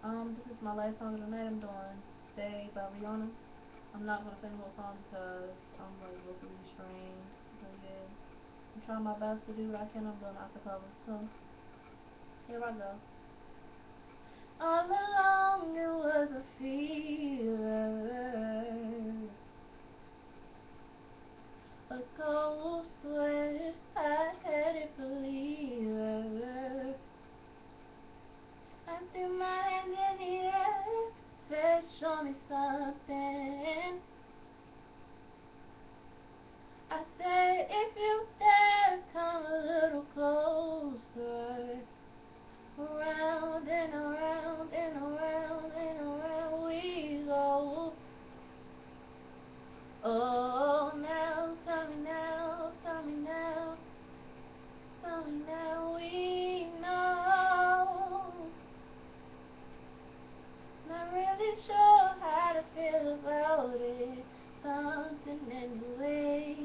This is my last song of the night. I'm doing Stay by Rihanna. I'm not gonna sing the whole song because I'm like vocally strained. But yeah, I'm trying my best to do what I can. I'm doing acapella. So here I go. All along it was a fever, a cold sweat. I had it believer. I threw my hands in the air, said, "Show me something." I said, "If you dare, come a little closer." Around and around and around and around we go. Oh, now, tell me now, tell me now, tell me now we know. Not really sure how to feel about it. Something in the way